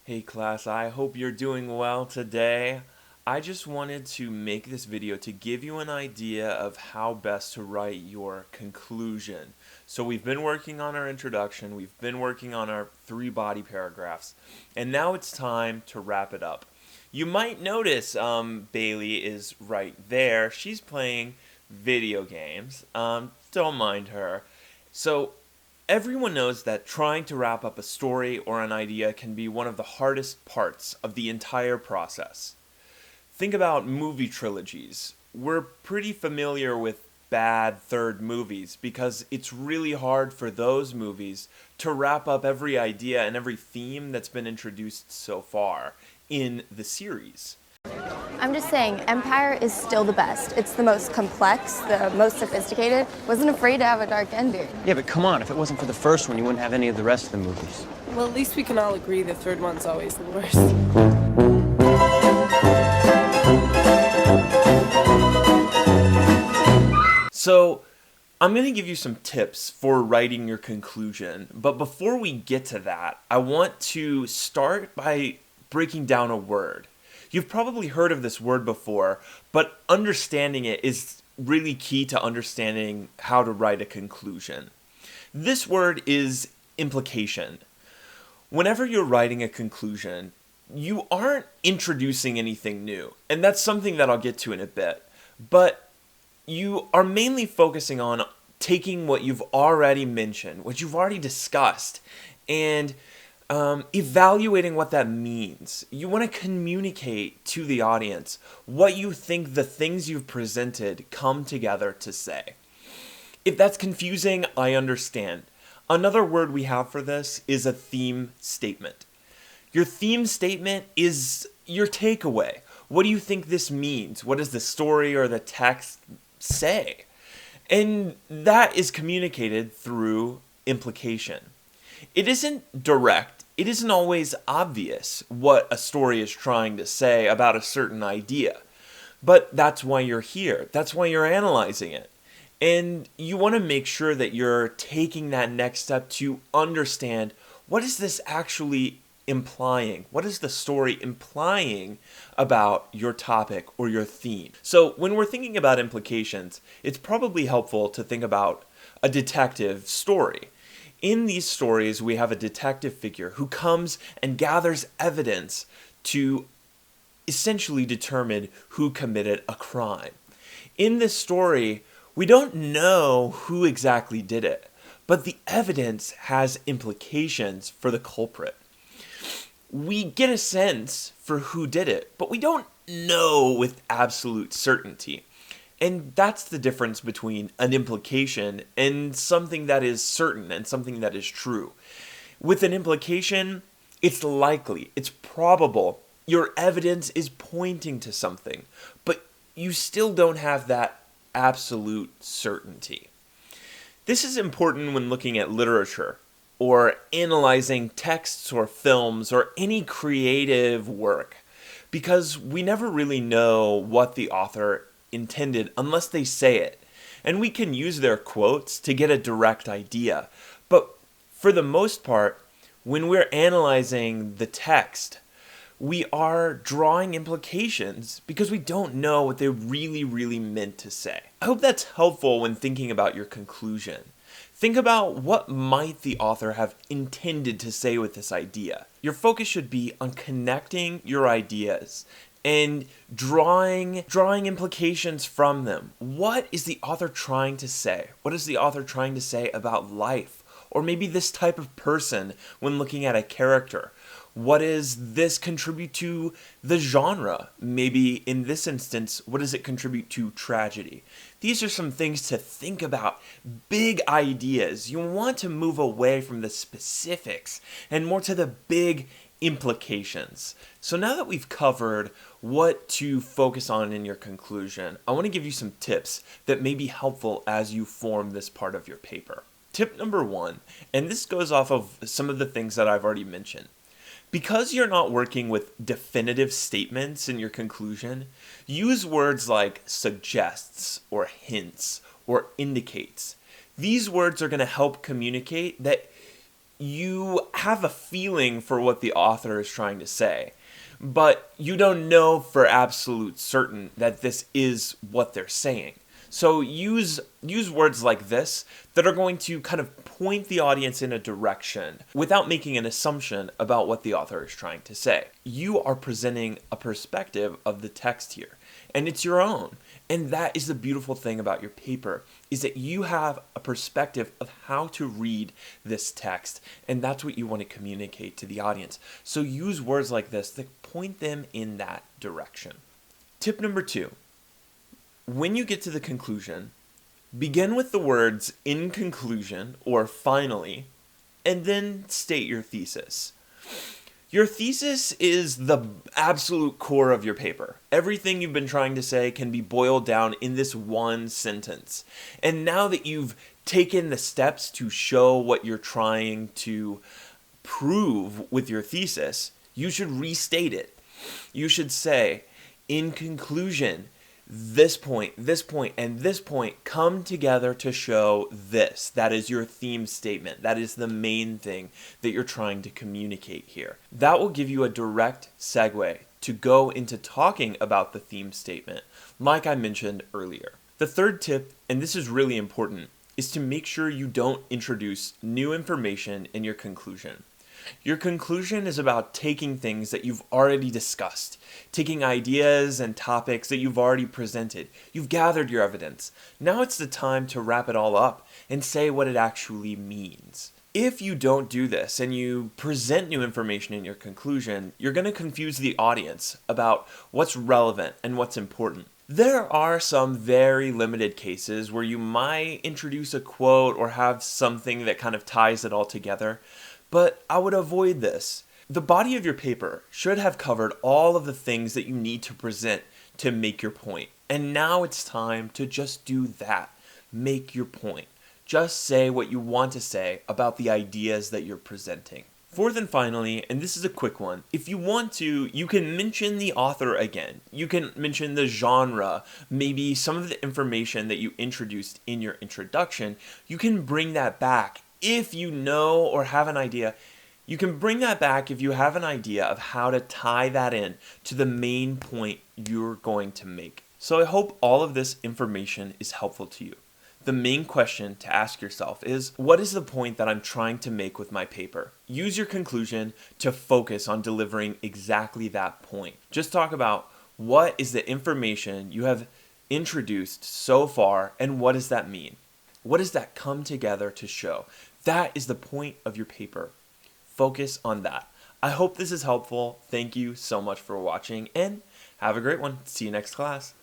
Hey class, I hope you're doing well today. I just wanted to make this video to give you an idea of how best to write your conclusion. So we've been working on our introduction, we've been working on our 3 body paragraphs, and now it's time to wrap it up. You might notice Bailey is right there. She's playing video games. Don't mind her. So everyone knows that trying to wrap up a story or an idea can be one of the hardest parts of the entire process. Think about movie trilogies. We're pretty familiar with bad third movies because it's really hard for those movies to wrap up every idea and every theme that's been introduced so far in the series. I'm just saying, Empire is still the best. It's the most complex, the most sophisticated. Wasn't afraid to have a dark ending. Yeah, but come on, if it wasn't for the first one, you wouldn't have any of the rest of the movies. Well, at least we can all agree the third one's always the worst. So, I'm going to give you some tips for writing your conclusion, but before we get to that, I want to start by breaking down a word. You've probably heard of this word before, but understanding it is really key to understanding how to write a conclusion. This word is implication. Whenever you're writing a conclusion, you aren't introducing anything new, and that's something that I'll get to in a bit, but you are mainly focusing on taking what you've already mentioned, what you've already discussed, and evaluating what that means. You want to communicate to the audience what you think the things you've presented come together to say. If that's confusing, I understand. Another word we have for this is a theme statement. Your theme statement is your takeaway. What do you think this means? What does the story or the text say? And that is communicated through implication. It isn't direct. It isn't always obvious what a story is trying to say about a certain idea. But that's why you're here. That's why you're analyzing it. And you want to make sure that you're taking that next step to understand, what is this actually implying? What is the story implying about your topic or your theme? So when we're thinking about implications, it's probably helpful to think about a detective story. In these stories, we have a detective figure who comes and gathers evidence to essentially determine who committed a crime. In this story, we don't know who exactly did it, but the evidence has implications for the culprit. We get a sense for who did it, but we don't know with absolute certainty. And that's the difference between an implication and something that is certain and something that is true. With an implication, it's likely, it's probable, your evidence is pointing to something, but you still don't have that absolute certainty. This is important when looking at literature or analyzing texts or films or any creative work, because we never really know what the author intended unless they say it. And we can use their quotes to get a direct idea. But for the most part, when we're analyzing the text, we are drawing implications because we don't know what they really meant to say. I hope that's helpful when thinking about your conclusion. Think about what might the author have intended to say with this idea. Your focus should be on connecting your ideas and drawing implications from them. What is the author trying to say? What is the author trying to say about life? Or maybe this type of person when looking at a character? What does this contribute to the genre? Maybe in this instance, what does it contribute to tragedy? These are some things to think about. Big ideas. You want to move away from the specifics and more to the big implications. So now that we've covered what to focus on in your conclusion, I want to give you some tips that may be helpful as you form this part of your paper. Tip number 1, and this goes off of some of the things that I've already mentioned. Because you're not working with definitive statements in your conclusion, use words like suggests or hints or indicates. These words are going to help communicate that you have a feeling for what the author is trying to say, but you don't know for absolute certain that this is what they're saying. So use words like this that are going to kind of point the audience in a direction without making an assumption about what the author is trying to say. You are presenting a perspective of the text here, and it's your own. And that is the beautiful thing about your paper, is that you have a perspective of how to read this text, and that's what you want to communicate to the audience. So use words like this that point them in that direction. Tip number 2. When you get to the conclusion, begin with the words "in conclusion" or "finally," and then state your thesis. Your thesis is the absolute core of your paper. Everything you've been trying to say can be boiled down in this one sentence. And now that you've taken the steps to show what you're trying to prove with your thesis, you should restate it. You should say, "In conclusion, this point, and this point come together to show this." That is your theme statement. That is the main thing that you're trying to communicate here. That will give you a direct segue to go into talking about the theme statement, like I mentioned earlier. The third tip, and this is really important, is to make sure you don't introduce new information in your conclusion. Your conclusion is about taking things that you've already discussed, taking ideas and topics that you've already presented. You've gathered your evidence. Now it's the time to wrap it all up and say what it actually means. If you don't do this and you present new information in your conclusion, you're going to confuse the audience about what's relevant and what's important. There are some very limited cases where you might introduce a quote or have something that kind of ties it all together, but I would avoid this. The body of your paper should have covered all of the things that you need to present to make your point. And now it's time to just do that. Make your point. Just say what you want to say about the ideas that you're presenting. Fourth and finally, and this is a quick one, if you want to, you can mention the author again. You can mention the genre, maybe some of the information that you introduced in your introduction. You can bring that back if you know or have an idea. You can bring that back if you have an idea of how to tie that in to the main point you're going to make. So I hope all of this information is helpful to you. The main question to ask yourself is, what is the point that I'm trying to make with my paper? Use your conclusion to focus on delivering exactly that point. Just talk about what is the information you have introduced so far and what does that mean? What does that come together to show? That is the point of your paper. Focus on that. I hope this is helpful. Thank you so much for watching and have a great one. See you next class.